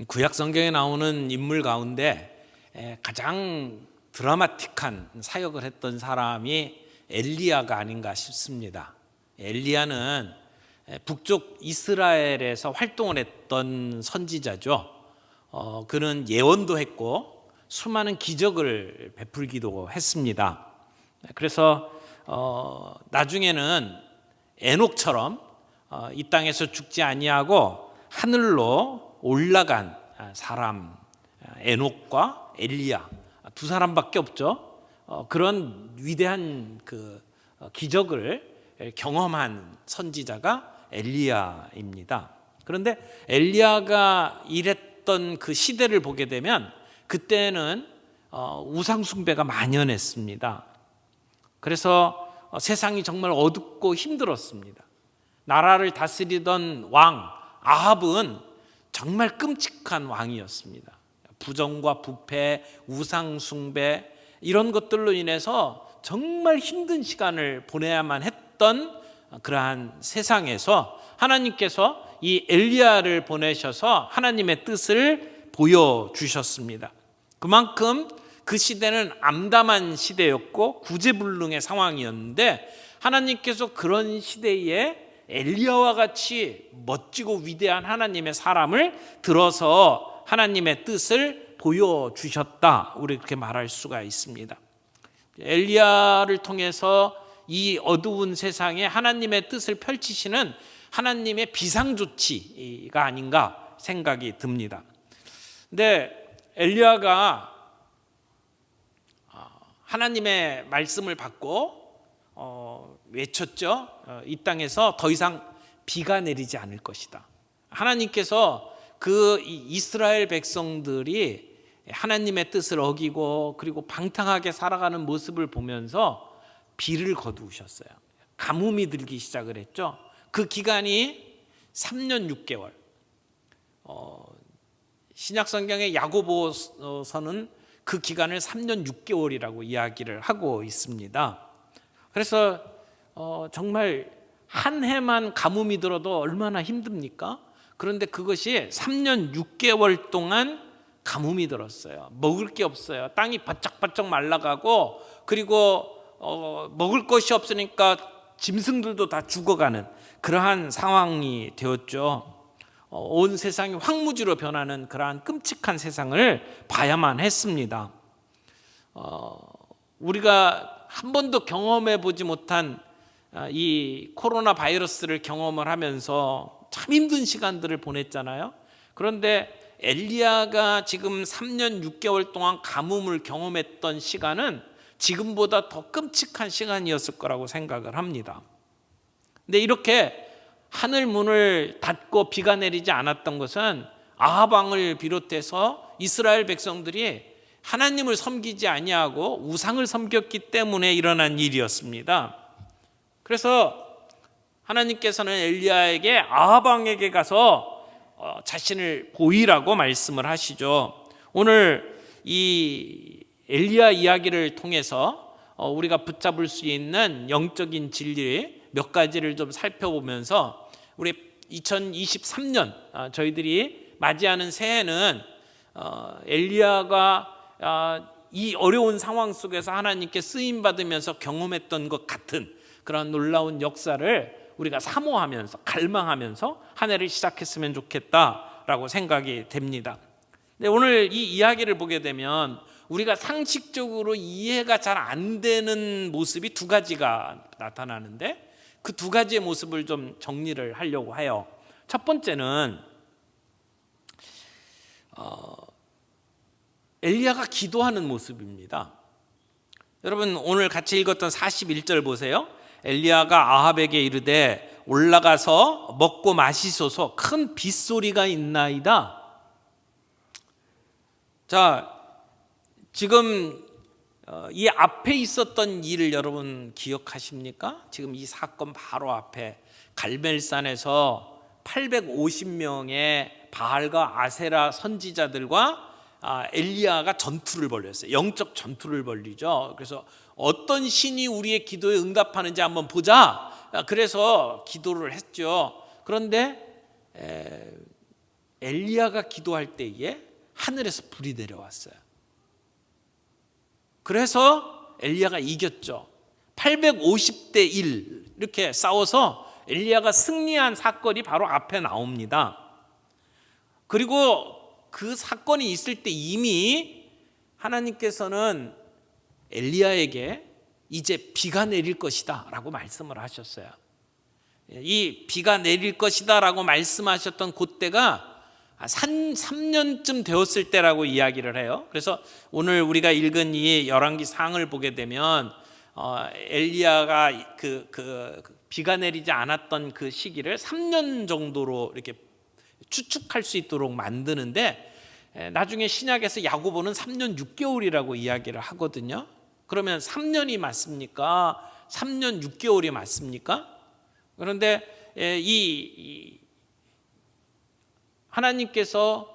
구약 성경에 나오는 인물 가운데 가장 드라마틱한 사역을 했던 사람이 엘리야가 아닌가 싶습니다. 엘리야는 북쪽 이스라엘에서 활동을 했던 선지자죠. 그는 예언도 했고 수많은 기적을 베풀기도 했습니다. 그래서 나중에는 에녹처럼 이 땅에서 죽지 아니하고 하늘로 올라간 사람, 에녹과 엘리야 두 사람밖에 없죠. 그런 위대한 기적을 경험한 선지자가 엘리야입니다. 그런데 엘리야가 일했던 그 시대를 보게 되면 그때는 우상 숭배가 만연했습니다. 그래서 세상이 정말 어둡고 힘들었습니다. 나라를 다스리던 왕 아합은 정말 끔찍한 왕이었습니다. 부정과 부패, 우상 숭배 이런 것들로 인해서 정말 힘든 시간을 보내야만 했던 그러한 세상에서 하나님께서 이 엘리야를 보내셔서 하나님의 뜻을 보여주셨습니다. 그만큼 그 시대는 암담한 시대였고 구제불능의 상황이었는데 하나님께서 그런 시대에 엘리야와 같이 멋지고 위대한 하나님의 사람을 들어서 하나님의 뜻을 보여주셨다. 우리 그렇게 말할 수가 있습니다. 엘리야를 통해서 이 어두운 세상에 하나님의 뜻을 펼치시는 하나님의 비상조치가 아닌가 생각이 듭니다. 근데 엘리야가 하나님의 말씀을 받고 외쳤죠. 이 땅에서 더 이상 비가 내리지 않을 것이다. 하나님께서 그 이스라엘 백성들이 하나님의 뜻을 어기고 그리고 방탕하게 살아가는 모습을 보면서 비를 거두셨어요. 가뭄이 들기 시작을 했죠. 그 기간이 3년 6개월. 신약성경의 야고보서는 그 기간을 3년 6개월이라고 이야기를 하고 있습니다. 그래서 정말 한 해만 가뭄이 들어도 얼마나 힘듭니까? 그런데 그것이 3년 6개월 동안 가뭄이 들었어요. 먹을 게 없어요. 땅이 바짝바짝 말라가고 그리고 먹을 것이 없으니까 짐승들도 다 죽어가는 그러한 상황이 되었죠. 온 세상이 황무지로 변하는 그러한 끔찍한 세상을 봐야만 했습니다. 우리가 한 번도 경험해 보지 못한 이 코로나 바이러스를 경험을 하면서 참 힘든 시간들을 보냈잖아요. 그런데 엘리야가 지금 3년 6개월 동안 가뭄을 경험했던 시간은 지금보다 더 끔찍한 시간이었을 거라고 생각을 합니다. 근데 이렇게 하늘 문을 닫고 비가 내리지 않았던 것은 아합 왕을 비롯해서 이스라엘 백성들이 하나님을 섬기지 아니하고 우상을 섬겼기 때문에 일어난 일이었습니다. 그래서 하나님께서는 엘리야에게 아합 왕에게 가서 자신을 보이라고 말씀을 하시죠. 오늘 이 엘리야 이야기를 통해서 우리가 붙잡을 수 있는 영적인 진리 몇 가지를 좀 살펴보면서 우리 2023년 저희들이 맞이하는 새해는 엘리야가 이 어려운 상황 속에서 하나님께 쓰임받으면서 경험했던 것 같은 그런 놀라운 역사를 우리가 사모하면서 갈망하면서 한 해를 시작했으면 좋겠다라고 생각이 됩니다. 근데 오늘 이 이야기를 보게 되면 우리가 상식적으로 이해가 잘 안 되는 모습이 두 가지가 나타나는데 그 두 가지의 모습을 좀 정리를 하려고 해요. 첫 번째는 엘리야가 기도하는 모습입니다. 여러분 오늘 같이 읽었던 41절 보세요. 엘리야가 아합에게 이르되 올라가서 먹고 마시소서 큰 빗소리가 있나이다. 자, 지금 이 앞에 있었던 일을 여러분 기억하십니까? 지금 이 사건 바로 앞에 갈멜산에서 850명의 바알과 아세라 선지자들과 엘리야가 전투를 벌였어요. 영적 전투를 벌이죠. 그래서 어떤 신이 우리의 기도에 응답하는지 한번 보자. 그래서 기도를 했죠. 그런데 엘리야가 기도할 때에 하늘에서 불이 내려왔어요. 그래서 엘리야가 이겼죠. 850대 1 이렇게 싸워서 엘리야가 승리한 사건이 바로 앞에 나옵니다. 그리고 그 사건이 있을 때 이미 하나님께서는 엘리야에게 이제 비가 내릴 것이다 라고 말씀을 하셨어요. 이 비가 내릴 것이다 라고 말씀하셨던 그때가 3년쯤 되었을 때라고 이야기를 해요. 그래서 오늘 우리가 읽은 이 열왕기 상을 보게 되면 엘리야가 그 비가 내리지 않았던 그 시기를 3년 정도로 이렇게 추측할 수 있도록 만드는데, 나중에 신약에서 야고보는 3년 6개월이라고 이야기를 하거든요. 그러면 3년이 맞습니까? 3년 6개월이 맞습니까? 그런데 이 하나님께서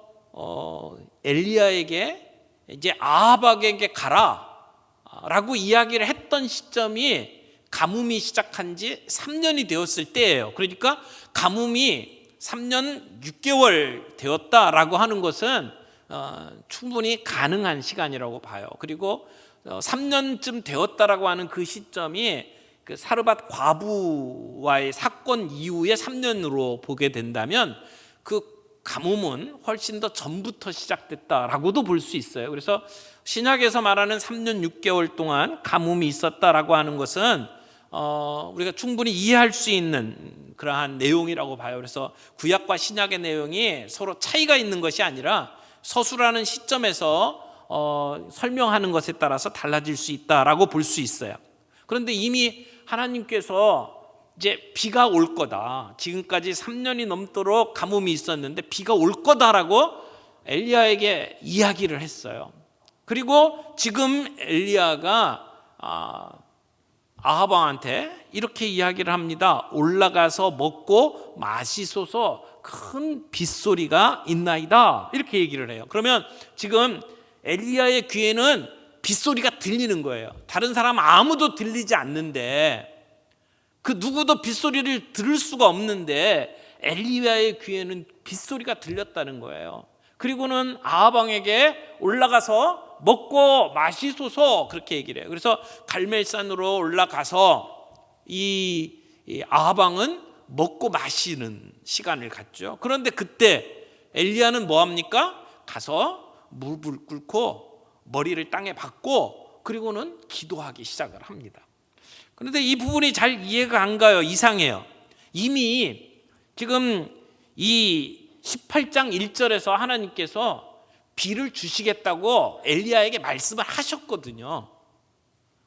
엘리야에게 이제 아합에게 가라라고 이야기를 했던 시점이 가뭄이 시작한 지 3년이 되었을 때예요. 그러니까 가뭄이 3년 6개월 되었다라고 하는 것은 충분히 가능한 시간이라고 봐요. 그리고 3년쯤 되었다라고 하는 그 시점이 그 사르밧 과부와의 사건 이후에 3년으로 보게 된다면 그 가뭄은 훨씬 더 전부터 시작됐다라고도 볼 수 있어요. 그래서 신약에서 말하는 3년 6개월 동안 가뭄이 있었다라고 하는 것은 우리가 충분히 이해할 수 있는 그러한 내용이라고 봐요. 그래서 구약과 신약의 내용이 서로 차이가 있는 것이 아니라 서술하는 시점에서 설명하는 것에 따라서 달라질 수 있다라고 볼 수 있어요. 그런데 이미 하나님께서 이제 비가 올 거다, 지금까지 3년이 넘도록 가뭄이 있었는데 비가 올 거다라고 엘리야에게 이야기를 했어요. 그리고 지금 엘리야가 아합 왕한테 이렇게 이야기를 합니다. 올라가서 먹고 마시소서, 큰 빗소리가 있나이다, 이렇게 얘기를 해요. 그러면 지금 엘리야의 귀에는 빗소리가 들리는 거예요. 다른 사람 아무도 들리지 않는데, 그 누구도 빗소리를 들을 수가 없는데 엘리야의 귀에는 빗소리가 들렸다는 거예요. 그리고는 아합 왕에게 올라가서 먹고 마시소서, 그렇게 얘기를 해요. 그래서 갈멜산으로 올라가서 이 아합 왕은 먹고 마시는 시간을 갖죠. 그런데 그때 엘리야는 뭐 합니까? 가서 무릎을 꿇고 머리를 땅에 박고 그리고는 기도하기 시작을 합니다. 그런데 이 부분이 잘 이해가 안 가요. 이상해요. 이미 지금 이 18장 1절에서 하나님께서 비를 주시겠다고 엘리야에게 말씀을 하셨거든요.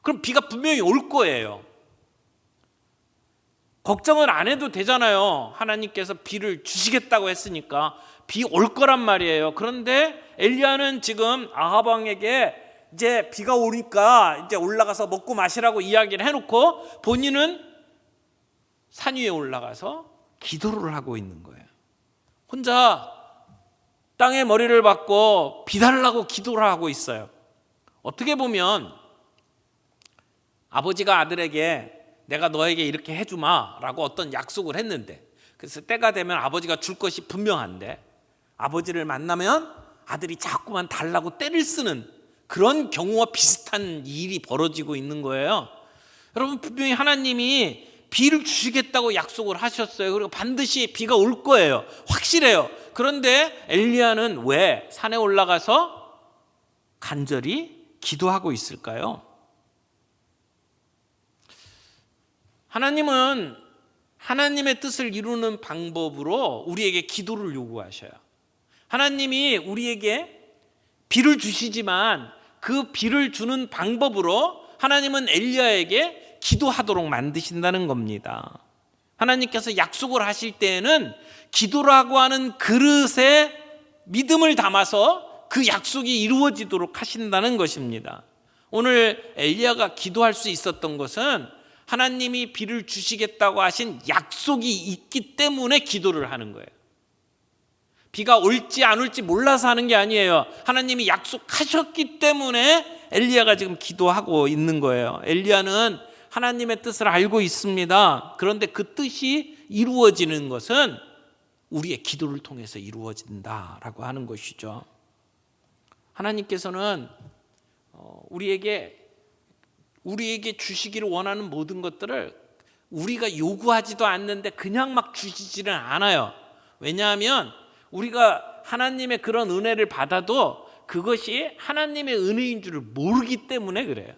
그럼 비가 분명히 올 거예요. 걱정을 안 해도 되잖아요. 하나님께서 비를 주시겠다고 했으니까 비 올 거란 말이에요. 그런데 엘리야는 지금 아합 왕에게 이제 비가 오니까 이제 올라가서 먹고 마시라고 이야기를 해놓고 본인은 산 위에 올라가서 기도를 하고 있는 거예요. 혼자 땅에 머리를 박고 비 달라고 기도를 하고 있어요. 어떻게 보면 아버지가 아들에게 내가 너에게 이렇게 해주마 라고 어떤 약속을 했는데, 그래서 때가 되면 아버지가 줄 것이 분명한데 아버지를 만나면 아들이 자꾸만 달라고 떼를 쓰는 그런 경우와 비슷한 일이 벌어지고 있는 거예요. 여러분, 분명히 하나님이 비를 주시겠다고 약속을 하셨어요. 그리고 반드시 비가 올 거예요. 확실해요. 그런데 엘리야는 왜 산에 올라가서 간절히 기도하고 있을까요? 하나님은 하나님의 뜻을 이루는 방법으로 우리에게 기도를 요구하셔요. 하나님이 우리에게 비를 주시지만 그 비를 주는 방법으로 하나님은 엘리야에게 기도하도록 만드신다는 겁니다. 하나님께서 약속을 하실 때에는 기도라고 하는 그릇에 믿음을 담아서 그 약속이 이루어지도록 하신다는 것입니다. 오늘 엘리야가 기도할 수 있었던 것은 하나님이 비를 주시겠다고 하신 약속이 있기 때문에 기도를 하는 거예요. 비가 올지 안 올지 몰라서 하는 게 아니에요. 하나님이 약속하셨기 때문에 엘리야가 지금 기도하고 있는 거예요. 엘리야는 하나님의 뜻을 알고 있습니다. 그런데 그 뜻이 이루어지는 것은 우리의 기도를 통해서 이루어진다라고 하는 것이죠. 하나님께서는 우리에게 주시기를 원하는 모든 것들을 우리가 요구하지도 않는데 그냥 막 주시지는 않아요. 왜냐하면 우리가 하나님의 그런 은혜를 받아도 그것이 하나님의 은혜인 줄을 모르기 때문에 그래요.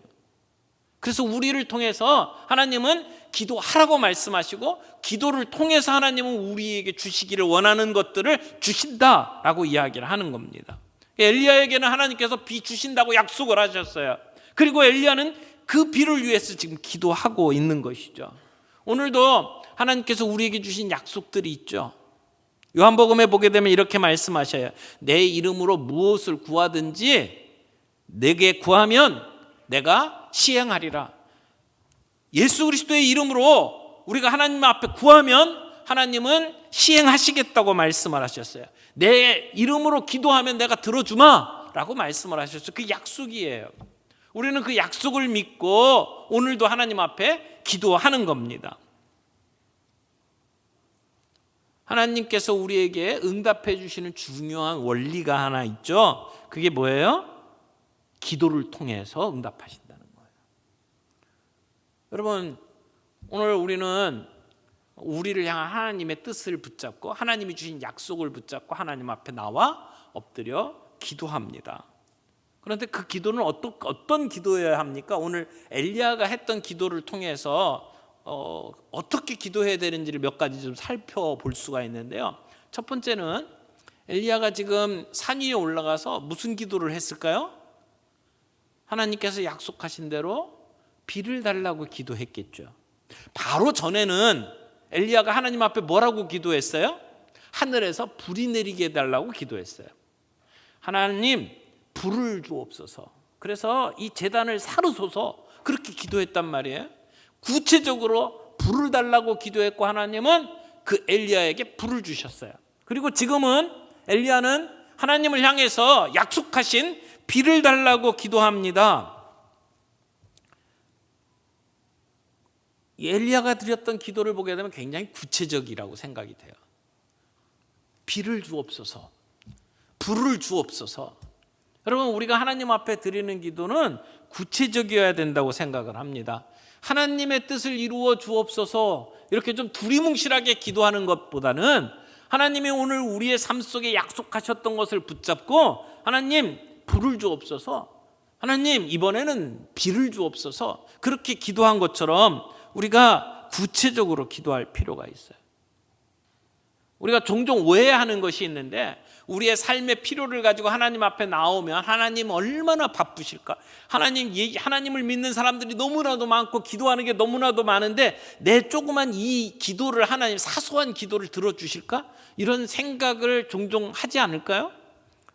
그래서 우리를 통해서 하나님은 기도하라고 말씀하시고 기도를 통해서 하나님은 우리에게 주시기를 원하는 것들을 주신다라고 이야기를 하는 겁니다. 엘리야에게는 하나님께서 비 주신다고 약속을 하셨어요. 그리고 엘리야는 그 비를 위해서 지금 기도하고 있는 것이죠. 오늘도 하나님께서 우리에게 주신 약속들이 있죠. 요한복음에 보게 되면 이렇게 말씀하셔요. 내 이름으로 무엇을 구하든지 내게 구하면 내가 시행하리라. 예수 그리스도의 이름으로 우리가 하나님 앞에 구하면 하나님은 시행하시겠다고 말씀을 하셨어요. 내 이름으로 기도하면 내가 들어주마 라고 말씀을 하셨어요. 그 약속이에요. 우리는 그 약속을 믿고 오늘도 하나님 앞에 기도하는 겁니다. 하나님께서 우리에게 응답해 주시는 중요한 원리가 하나 있죠. 그게 뭐예요? 기도를 통해서 응답하신다는 거예요. 여러분, 오늘 우리는 우리를 향한 하나님의 뜻을 붙잡고 하나님이 주신 약속을 붙잡고 하나님 앞에 나와 엎드려 기도합니다. 그런데 그 기도는 어떤 기도여야 합니까? 오늘 엘리야가 했던 기도를 통해서 어떻게 기도해야 되는지를 몇 가지 좀 살펴볼 수가 있는데요. 첫 번째는 엘리야가 지금 산 위에 올라가서 무슨 기도를 했을까요? 하나님께서 약속하신 대로 비를 달라고 기도했겠죠. 바로 전에는 엘리야가 하나님 앞에 뭐라고 기도했어요? 하늘에서 불이 내리게 해달라고 기도했어요. 하나님, 불을 주옵소서. 그래서 이 제단을 사르소서 그렇게 기도했단 말이에요. 구체적으로 불을 달라고 기도했고 하나님은 그 엘리야에게 불을 주셨어요. 그리고 지금은 엘리야는 하나님을 향해서 약속하신 비를 달라고 기도합니다. 엘리야가 드렸던 기도를 보게 되면 굉장히 구체적이라고 생각이 돼요. 비를 주옵소서, 불을 주옵소서. 여러분, 우리가 하나님 앞에 드리는 기도는 구체적이어야 된다고 생각을 합니다. 하나님의 뜻을 이루어 주옵소서 이렇게 좀 두리뭉실하게 기도하는 것보다는 하나님이 오늘 우리의 삶 속에 약속하셨던 것을 붙잡고 하나님 불을 주옵소서, 하나님 이번에는 비를 주옵소서 그렇게 기도한 것처럼 우리가 구체적으로 기도할 필요가 있어요. 우리가 종종 오해하는 것이 있는데 우리의 삶의 필요를 가지고 하나님 앞에 나오면 하나님 얼마나 바쁘실까? 하나님을 믿는 사람들이 너무나도 많고 기도하는 게 너무나도 많은데 내 조그만 이 기도를 하나님 사소한 기도를 들어주실까? 이런 생각을 종종 하지 않을까요?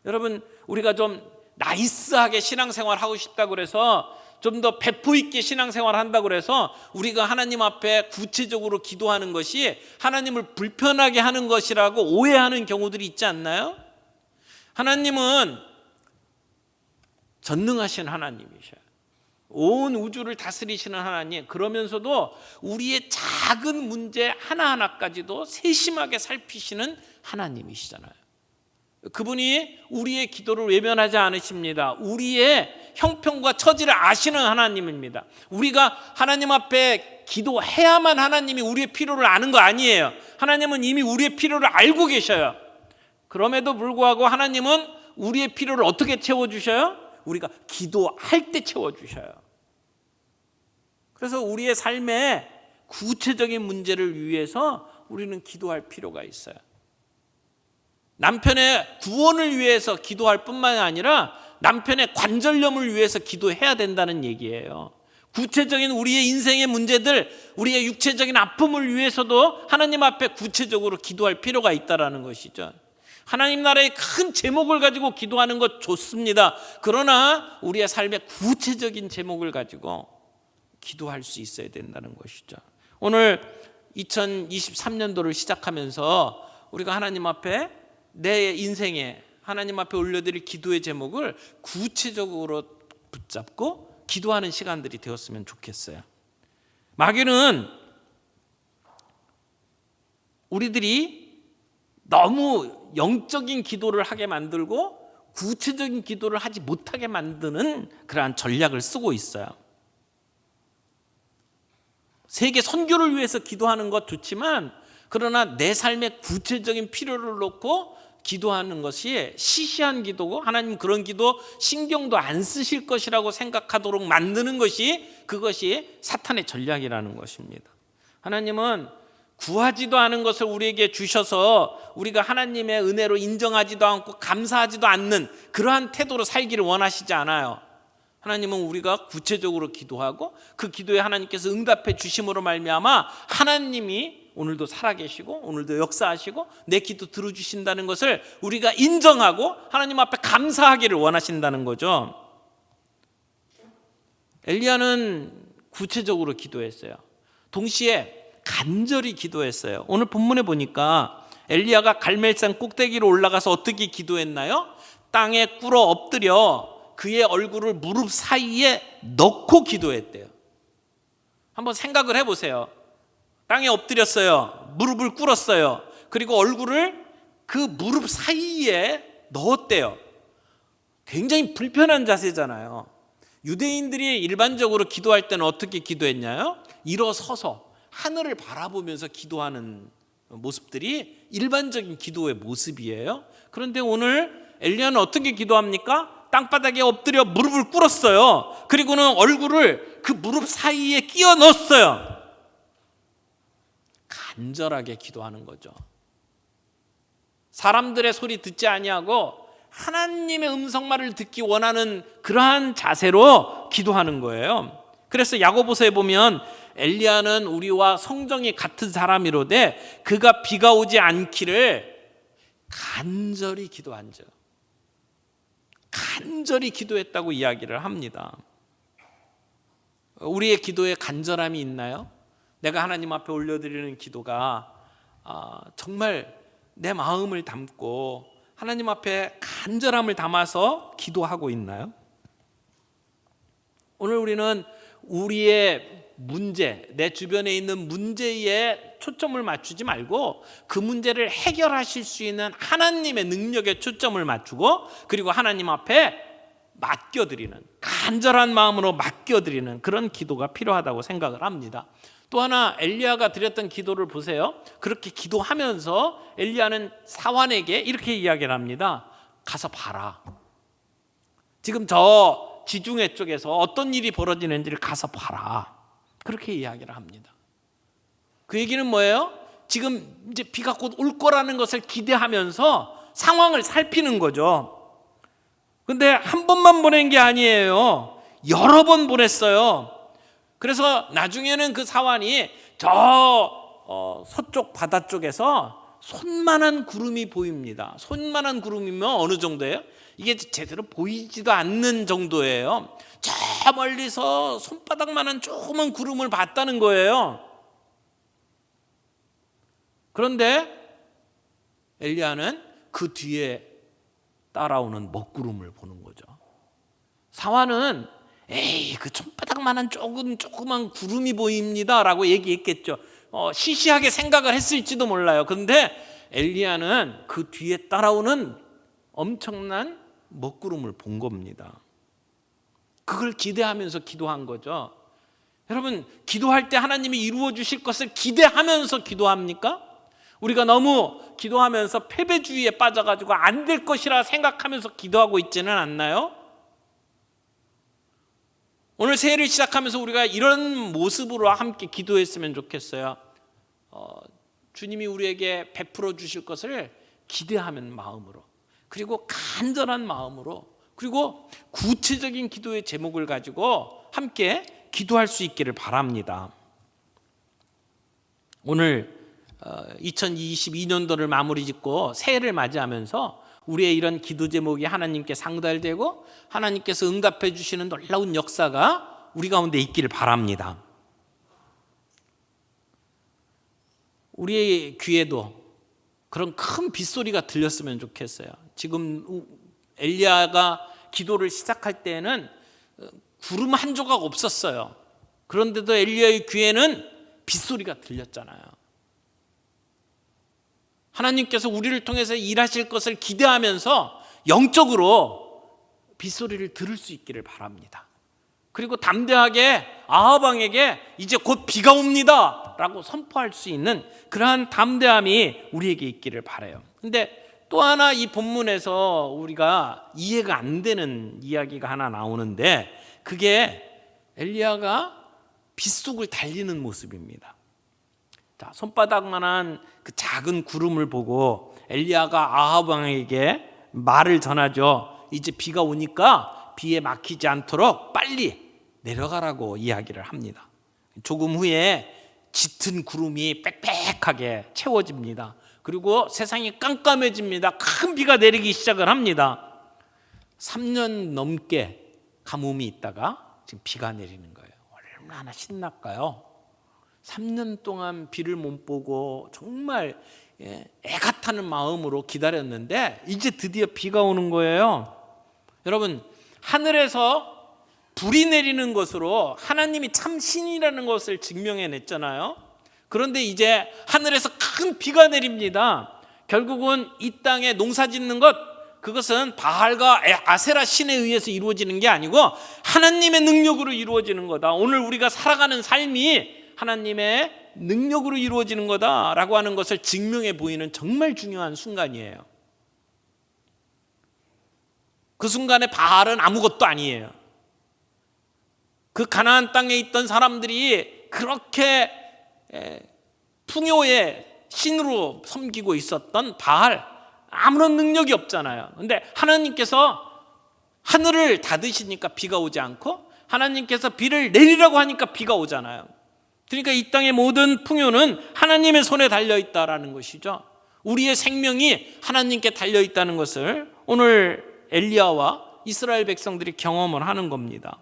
여러분, 우리가 좀 나이스하게 신앙생활 하고 싶다고 그래서 좀 더 배포 있게 신앙생활 한다고 그래서 우리가 하나님 앞에 구체적으로 기도하는 것이 하나님을 불편하게 하는 것이라고 오해하는 경우들이 있지 않나요? 하나님은 전능하신 하나님이셔요. 온 우주를 다스리시는 하나님, 그러면서도 우리의 작은 문제 하나하나까지도 세심하게 살피시는 하나님이시잖아요. 그분이 우리의 기도를 외면하지 않으십니다. 우리의 형편과 처지를 아시는 하나님입니다. 우리가 하나님 앞에 기도해야만 하나님이 우리의 필요를 아는 거 아니에요. 하나님은 이미 우리의 필요를 알고 계셔요. 그럼에도 불구하고 하나님은 우리의 필요를 어떻게 채워주셔요? 우리가 기도할 때 채워주셔요. 그래서 우리의 삶의 구체적인 문제를 위해서 우리는 기도할 필요가 있어요. 남편의 구원을 위해서 기도할 뿐만 아니라 남편의 관절염을 위해서 기도해야 된다는 얘기예요. 구체적인 우리의 인생의 문제들, 우리의 육체적인 아픔을 위해서도 하나님 앞에 구체적으로 기도할 필요가 있다는 것이죠. 하나님 나라의 큰 제목을 가지고 기도하는 것 좋습니다. 그러나 우리의 삶의 구체적인 제목을 가지고 기도할 수 있어야 된다는 것이죠. 오늘 2023년도를 시작하면서 우리가 하나님 앞에 내 인생에 하나님 앞에 올려드릴 기도의 제목을 구체적으로 붙잡고 기도하는 시간들이 되었으면 좋겠어요. 마귀는 우리들이 너무 영적인 기도를 하게 만들고 구체적인 기도를 하지 못하게 만드는 그러한 전략을 쓰고 있어요. 세계 선교를 위해서 기도하는 것 좋지만, 그러나 내 삶의 구체적인 필요를 놓고 기도하는 것이 시시한 기도고, 하나님 그런 기도 신경도 안 쓰실 것이라고 생각하도록 만드는 것이, 그것이 사탄의 전략이라는 것입니다. 하나님은 구하지도 않은 것을 우리에게 주셔서 우리가 하나님의 은혜로 인정하지도 않고 감사하지도 않는 그러한 태도로 살기를 원하시지 않아요. 하나님은 우리가 구체적으로 기도하고 그 기도에 하나님께서 응답해 주심으로 말미암아 하나님이 오늘도 살아계시고 오늘도 역사하시고 내 기도 들어주신다는 것을 우리가 인정하고 하나님 앞에 감사하기를 원하신다는 거죠. 엘리야는 구체적으로 기도했어요. 동시에 간절히 기도했어요. 오늘 본문에 보니까 엘리야가 갈멜산 꼭대기로 올라가서 어떻게 기도했나요? 땅에 꿇어 엎드려 그의 얼굴을 무릎 사이에 넣고 기도했대요. 한번 생각을 해보세요. 땅에 엎드렸어요. 무릎을 꿇었어요. 그리고 얼굴을 그 무릎 사이에 넣었대요. 굉장히 불편한 자세잖아요. 유대인들이 일반적으로 기도할 때는 어떻게 기도했냐요? 일어서서 하늘을 바라보면서 기도하는 모습들이 일반적인 기도의 모습이에요. 그런데 오늘 엘리야는 어떻게 기도합니까? 땅바닥에 엎드려 무릎을 꿇었어요. 그리고는 얼굴을 그 무릎 사이에 끼워 넣었어요. 간절하게 기도하는 거죠. 사람들의 소리 듣지 아니하고 하나님의 음성만을 듣기 원하는 그러한 자세로 기도하는 거예요. 그래서 야고보서에 보면 엘리야는 우리와 성정이 같은 사람이로되 그가 비가 오지 않기를 간절히 기도한즉, 간절히 기도했다고 이야기를 합니다. 우리의 기도에 간절함이 있나요? 내가 하나님 앞에 올려드리는 기도가 정말 내 마음을 담고 하나님 앞에 간절함을 담아서 기도하고 있나요? 오늘 우리는 우리의 문제, 내 주변에 있는 문제에 초점을 맞추지 말고 그 문제를 해결하실 수 있는 하나님의 능력에 초점을 맞추고, 그리고 하나님 앞에 맡겨드리는, 간절한 마음으로 맡겨드리는 그런 기도가 필요하다고 생각을 합니다. 또 하나 엘리야가 드렸던 기도를 보세요. 그렇게 기도하면서 엘리야는 사환에게 이렇게 이야기를 합니다. 가서 봐라. 지금 저 지중해 쪽에서 어떤 일이 벌어지는지를 가서 봐라. 그렇게 이야기를 합니다. 그 얘기는 뭐예요? 지금 이제 비가 곧 올 거라는 것을 기대하면서 상황을 살피는 거죠. 근데 한 번만 보낸 게 아니에요. 여러 번 보냈어요. 그래서 나중에는 그 사환이 저 서쪽 바다 쪽에서 손만한 구름이 보입니다. 손만한 구름이면 어느 정도예요? 이게 제대로 보이지도 않는 정도예요. 저 멀리서 손바닥만한 조그만 구름을 봤다는 거예요. 그런데 엘리야는 그 뒤에 따라오는 먹구름을 보는 거죠. 사환은 에이, 그 손바닥만한 조그만 구름이 보입니다 라고 얘기했겠죠. 시시하게 생각을 했을지도 몰라요. 그런데 엘리야는 그 뒤에 따라오는 엄청난 먹구름을 본 겁니다. 그걸 기대하면서 기도한 거죠. 여러분, 기도할 때 하나님이 이루어 주실 것을 기대하면서 기도합니까? 우리가 너무 기도하면서 패배주의에 빠져가지고 안 될 것이라 생각하면서 기도하고 있지는 않나요? 오늘 새해를 시작하면서 우리가 이런 모습으로 함께 기도했으면 좋겠어요. 주님이 우리에게 베풀어 주실 것을 기대하는 마음으로, 그리고 간절한 마음으로, 그리고 구체적인 기도의 제목을 가지고 함께 기도할 수 있기를 바랍니다. 오늘 2022년도를 마무리 짓고 새해를 맞이하면서 우리의 이런 기도 제목이 하나님께 상달되고 하나님께서 응답해 주시는 놀라운 역사가 우리 가운데 있기를 바랍니다. 우리의 귀에도 그런 큰 빗소리가 들렸으면 좋겠어요. 지금 엘리야가 기도를 시작할 때에는 구름 한 조각 없었어요. 그런데도 엘리야의 귀에는 빗소리가 들렸잖아요. 하나님께서 우리를 통해서 일하실 것을 기대하면서 영적으로 빗소리를 들을 수 있기를 바랍니다. 그리고 담대하게 아합 왕에게 이제 곧 비가 옵니다 라고 선포할 수 있는 그러한 담대함이 우리에게 있기를 바라요. 근데 또 하나 이 본문에서 우리가 이해가 안 되는 이야기가 하나 나오는데, 그게 엘리야가 빗속을 달리는 모습입니다. 자, 손바닥만한 그 작은 구름을 보고 엘리야가 아합 왕에게 말을 전하죠. 이제 비가 오니까 비에 막히지 않도록 빨리 내려가라고 이야기를 합니다. 조금 후에 짙은 구름이 빽빽하게 채워집니다. 그리고 세상이 깜깜해집니다. 큰 비가 내리기 시작을 합니다. 3년 넘게 가뭄이 있다가 지금 비가 내리는 거예요. 얼마나 신날까요? 3년 동안 비를 못 보고 정말 애가 타는 마음으로 기다렸는데 이제 드디어 비가 오는 거예요. 여러분, 하늘에서 불이 내리는 것으로 하나님이 참 신이라는 것을 증명해냈잖아요. 그런데 이제 하늘에서 큰 비가 내립니다. 결국은 이 땅에 농사 짓는 것, 그것은 바알과 아세라 신에 의해서 이루어지는 게 아니고 하나님의 능력으로 이루어지는 거다. 오늘 우리가 살아가는 삶이 하나님의 능력으로 이루어지는 거다라고 하는 것을 증명해 보이는 정말 중요한 순간이에요. 그 순간에 바알은 아무것도 아니에요. 그 가나안 땅에 있던 사람들이 그렇게 풍요의 신으로 섬기고 있었던 바알, 아무런 능력이 없잖아요. 근데 하나님께서 하늘을 닫으시니까 비가 오지 않고 하나님께서 비를 내리라고 하니까 비가 오잖아요. 그러니까 이 땅의 모든 풍요는 하나님의 손에 달려있다라는 것이죠. 우리의 생명이 하나님께 달려있다는 것을 오늘 엘리야와 이스라엘 백성들이 경험을 하는 겁니다.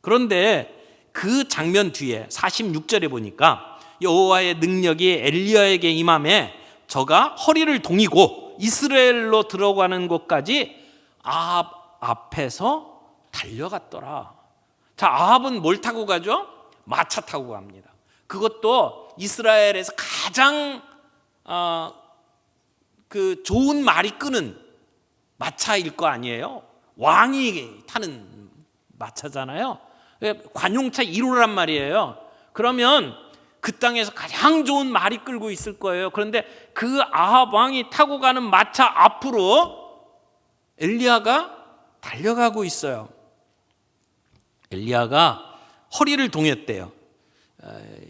그런데 그 장면 뒤에 46절에 보니까 여호와의 능력이 엘리야에게 임함에 저가 허리를 동이고 이스라엘로 들어가는 곳까지 아합 앞에서 달려갔더라. 자, 아합은 뭘 타고 가죠? 마차 타고 갑니다. 그것도 이스라엘에서 가장 그 좋은 말이 끄는 마차일 거 아니에요? 왕이 타는 마차잖아요. 관용차 1호란 말이에요. 그러면 그 땅에서 가장 좋은 말이 끌고 있을 거예요. 그런데 그 아합 왕이 타고 가는 마차 앞으로 엘리야가 달려가고 있어요. 엘리야가 허리를 동였대요.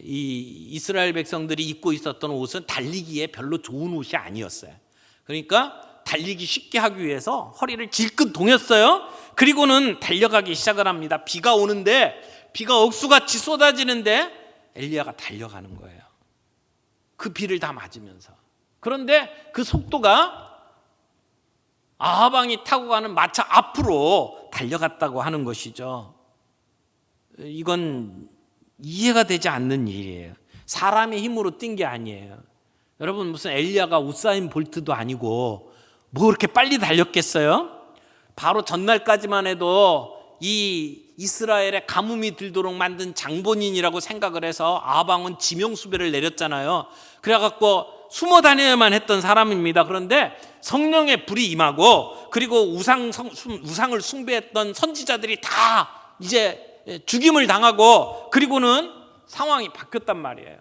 이 이스라엘 백성들이 입고 있었던 옷은 달리기에 별로 좋은 옷이 아니었어요. 그러니까 달리기 쉽게 하기 위해서 허리를 질끈 동였어요. 그리고는 달려가기 시작을 합니다. 비가 오는데, 비가 억수같이 쏟아지는데 엘리야가 달려가는 거예요. 그 비를 다 맞으면서. 그런데 그 속도가 아합 왕이 타고 가는 마차 앞으로 달려갔다고 하는 것이죠. 이건 이해가 되지 않는 일이에요. 사람의 힘으로 뛴 게 아니에요. 여러분, 무슨 엘리야가 우사인 볼트도 아니고 뭐 그렇게 빨리 달렸겠어요? 바로 전날까지만 해도 이 이스라엘의 가뭄이 들도록 만든 장본인이라고 생각을 해서 아합 왕은 지명수배를 내렸잖아요. 그래갖고 숨어 다녀야만 했던 사람입니다. 그런데 성령의 불이 임하고, 그리고 우상을 숭배했던 선지자들이 다 이제 죽임을 당하고, 그리고는 상황이 바뀌었단 말이에요.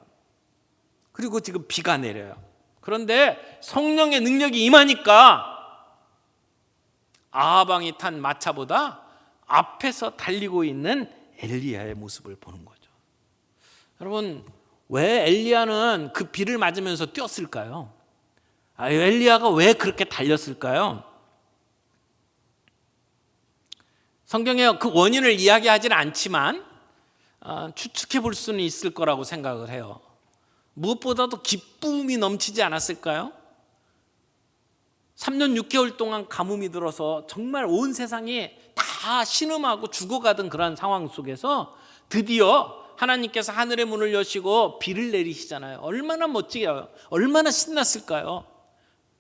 그리고 지금 비가 내려요. 그런데 성령의 능력이 임하니까 아합 왕이 탄 마차보다 앞에서 달리고 있는 엘리야의 모습을 보는 거죠. 여러분, 왜 엘리야는 그 비를 맞으면서 뛰었을까요? 엘리야가 왜 그렇게 달렸을까요? 성경에 그 원인을 이야기하지는 않지만 추측해 볼 수는 있을 거라고 생각을 해요. 무엇보다도 기쁨이 넘치지 않았을까요? 3년 6개월 동안 가뭄이 들어서 정말 온 세상이 다 신음하고 죽어가던 그런 상황 속에서 드디어 하나님께서 하늘의 문을 여시고 비를 내리시잖아요. 얼마나 멋지게요. 얼마나 신났을까요?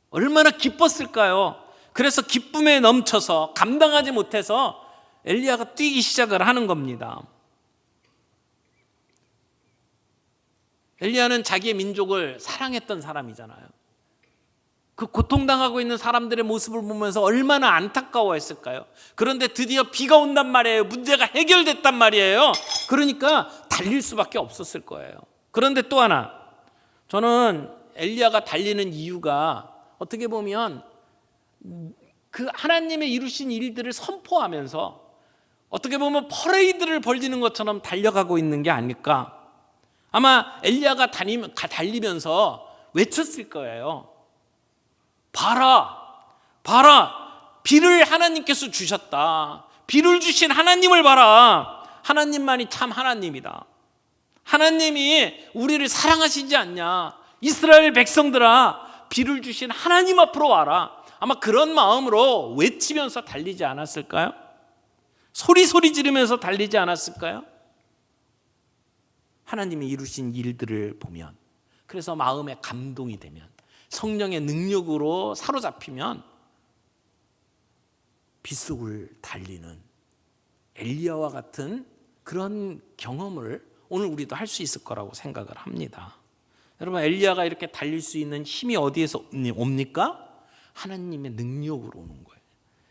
얼마나 기뻤을까요? 그래서 기쁨에 넘쳐서 감당하지 못해서 엘리야가 뛰기 시작을 하는 겁니다. 엘리야는 자기의 민족을 사랑했던 사람이잖아요. 그 고통당하고 있는 사람들의 모습을 보면서 얼마나 안타까워했을까요? 그런데 드디어 비가 온단 말이에요. 문제가 해결됐단 말이에요. 그러니까 달릴 수밖에 없었을 거예요. 그런데 또 하나, 저는 엘리야가 달리는 이유가 어떻게 보면 그 하나님의 이루신 일들을 선포하면서 어떻게 보면 퍼레이드를 벌리는 것처럼 달려가고 있는 게 아닐까. 아마 엘리야가 달리면서 외쳤을 거예요. 봐라, 봐라, 비를 하나님께서 주셨다. 비를 주신 하나님을 봐라. 하나님만이 참 하나님이다. 하나님이 우리를 사랑하시지 않냐. 이스라엘 백성들아, 비를 주신 하나님 앞으로 와라. 아마 그런 마음으로 외치면서 달리지 않았을까요? 소리 지르면서 달리지 않았을까요? 하나님이 이루신 일들을 보면, 그래서 마음에 감동이 되면, 성령의 능력으로 사로잡히면 빗속을 달리는 엘리야와 같은 그런 경험을 오늘 우리도 할 수 있을 거라고 생각을 합니다. 여러분, 엘리야가 이렇게 달릴 수 있는 힘이 어디에서 옵니까? 하나님의 능력으로 오는 거예요.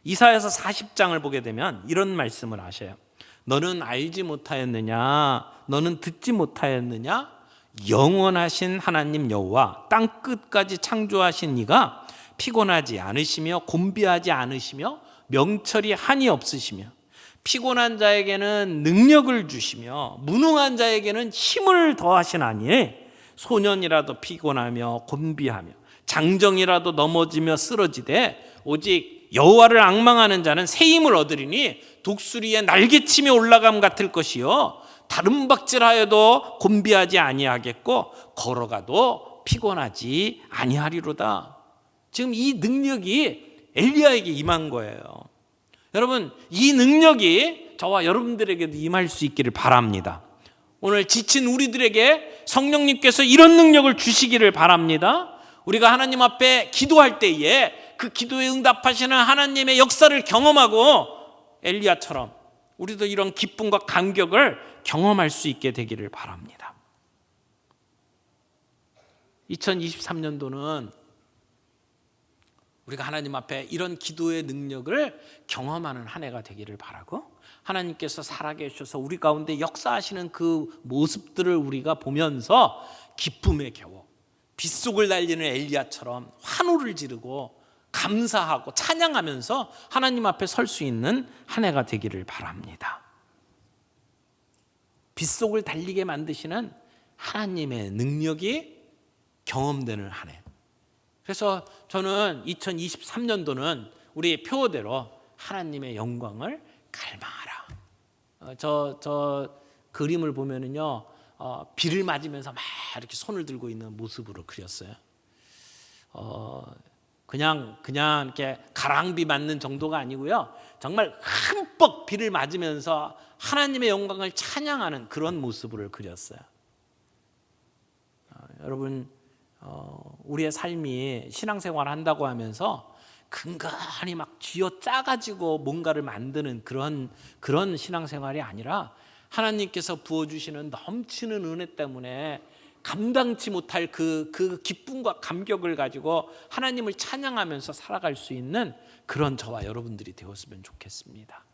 이사야서 40장을 보게 되면 이런 말씀을 하셔요. 너는 알지 못하였느냐? 너는 듣지 못하였느냐? 영원하신 하나님 여호와 땅 끝까지 창조하신 이가 피곤하지 않으시며 곤비하지 않으시며 명철이 한이 없으시며 피곤한 자에게는 능력을 주시며 무능한 자에게는 힘을 더하시나니 소년이라도 피곤하며 곤비하며 장정이라도 넘어지며 쓰러지되 오직 여호와를 앙망하는 자는 새 힘을 얻으리니 독수리의 날개침에 올라감 같을 것이요 다름박질하여도 곤비하지 아니하겠고 걸어가도 피곤하지 아니하리로다. 지금 이 능력이 엘리야에게 임한 거예요. 여러분, 이 능력이 저와 여러분들에게도 임할 수 있기를 바랍니다. 오늘 지친 우리들에게 성령님께서 이런 능력을 주시기를 바랍니다. 우리가 하나님 앞에 기도할 때에 그 기도에 응답하시는 하나님의 역사를 경험하고 엘리야처럼 우리도 이런 기쁨과 감격을 경험할 수 있게 되기를 바랍니다. 2023년도는 우리가 하나님 앞에 이런 기도의 능력을 경험하는 한 해가 되기를 바라고, 하나님께서 살아계셔서 우리 가운데 역사하시는 그 모습들을 우리가 보면서 기쁨에 겨워 빗속을 달리는 엘리야처럼 환호를 지르고 감사하고 찬양하면서 하나님 앞에 설 수 있는 한 해가 되기를 바랍니다. 빗속을 달리게 만드시는 하나님의 능력이 경험되는 한 해. 그래서 저는 2023년도는 우리의 표어대로 하나님의 영광을 갈망하라. 저 그림을 보면은요, 비를 맞으면서 막 이렇게 손을 들고 있는 모습으로 그렸어요. 그냥 이렇게 가랑비 맞는 정도가 아니고요, 정말 흠뻑 비를 맞으면서 하나님의 영광을 찬양하는 그런 모습을 그렸어요. 여러분, 우리의 삶이 신앙생활을 한다고 하면서 근간히 막 쥐어 짜가지고 뭔가를 만드는 그런 신앙생활이 아니라 하나님께서 부어주시는 넘치는 은혜 때문에 감당치 못할 그 기쁨과 감격을 가지고 하나님을 찬양하면서 살아갈 수 있는 그런 저와 여러분들이 되었으면 좋겠습니다.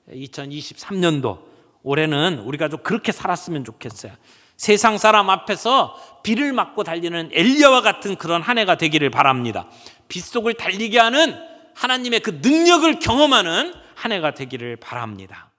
2023년도 올해는 우리가 좀 그렇게 살았으면 좋겠어요. 세상 사람 앞에서 비를 맞고 달리는 엘리야와 같은 그런 한 해가 되기를 바랍니다. 빗속을 달리게 하는 하나님의 그 능력을 경험하는 한 해가 되기를 바랍니다.